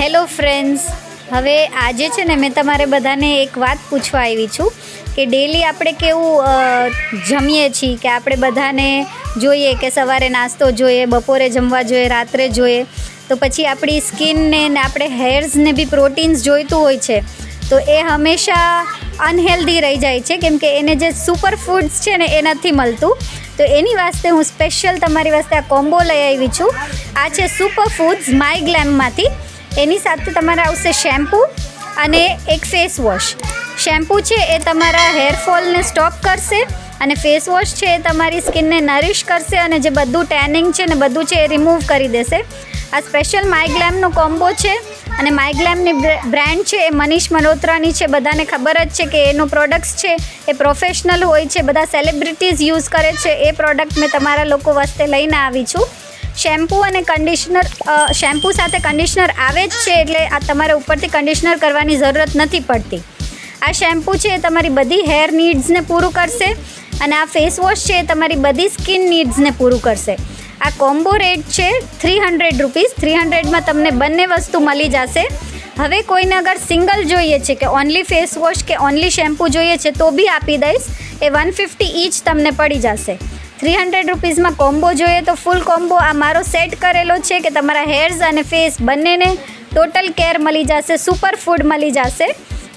Hello friends, હવે આજે છે ને મેં તમારે બધાને એક વાત પૂછવા આવી છું કે ડેલી આપણે કેવું જમીએ છીએ કે આપણે બધાને જોઈએ કે સવારે નાસ્તો જોઈએ, બપોરે જમવા જોઈએ, રાત્રે જોઈએ, તો પછી આપણી સ્કિનને ને આપણે હેર્સને બી પ્રોટીન્સ જોઈતું હોય છે. તો એ હંમેશા અનહેલ્ધી રહી જાય છે કેમ કે એને જે સુપર ફૂડ્સ છે ને એ નથી મળતું. તો એની વાસ્તે હું સ્પેશિયલ તમારી વાસ્તે આ કોમ્બો લઈ આવી છું. આ છે સુપર ફૂડ્સ માય ગ્લેમમાંથી. એની સાથે તમારે આવશે શેમ્પૂ અને એક ફેસ વોશ. શેમ્પૂ છે એ તમારા હેરફોલને સ્ટોપ કરશે અને ફેસ વોશ છે એ તમારી સ્કિનને નરિશ કરશે અને જે બધું ટેનિંગ છે ને બધું છે એ રિમૂવ કરી દેશે. આ સ્પેશિયલ માયગ્લેમનો કોમ્બો છે અને માયગ્લેમની બ્રાન્ડ છે એ મનીષ મલ્હોત્રાની છે. બધાને ખબર જ છે કે એનું પ્રોડક્ટ્સ છે એ પ્રોફેશનલ હોય છે, બધા સેલિબ્રિટીઝ યુઝ કરે છે. એ પ્રોડક્ટ મેં તમારા લોકો વાસ્તે લઈને આવી છું. શેમ્પૂ અને કન્ડિશનર, શેમ્પૂ સાથે કન્ડિશનર આવે જ છે એટલે આ તમારે ઉપરથી કન્ડિશનર કરવાની જરૂરત નથી પડતી. આ શેમ્પૂ છે એ તમારી બધી હેર નીડ્સને પૂરું કરશે અને આ ફેસ વોશ છે એ તમારી બધી સ્કિન નીડ્સને પૂરું કરશે. આ કોમ્બો રેટ છે 300 રૂપીસ. 300માં તમને બંને વસ્તુ મળી જશે. હવે કોઈને અગર સિંગલ જોઈએ છે કે ઓનલી ફેસ વોશ કે ઓનલી શેમ્પૂ જોઈએ છે તો બી આપી દઈશ. એ 150 ઈચ તમને પડી જશે. 300 રૂપીસમાં કોમ્બો જોઈએ તો ફૂલ કોમ્બો આ મારો સેટ કરેલો છે કે તમારા હેર્સ અને ફેસ બંનેને ટોટલ કેર મળી જશે, સુપર ફૂડ મળી જશે.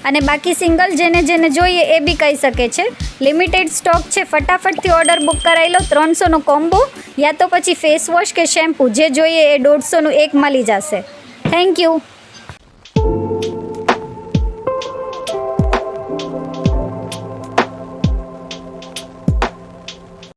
અને બાકી સિંગલ જેને જોઈએ એ બી કહી શકે છે. લિમિટેડ સ્ટોક છે, ફટાફટથી ઓર્ડર બુક કરાવી લો. 300નો કોમ્બો યા તો પછી ફેસ વોશ કે શેમ્પૂ જે જોઈએ એ 150નું એક મળી જશે. Thank you.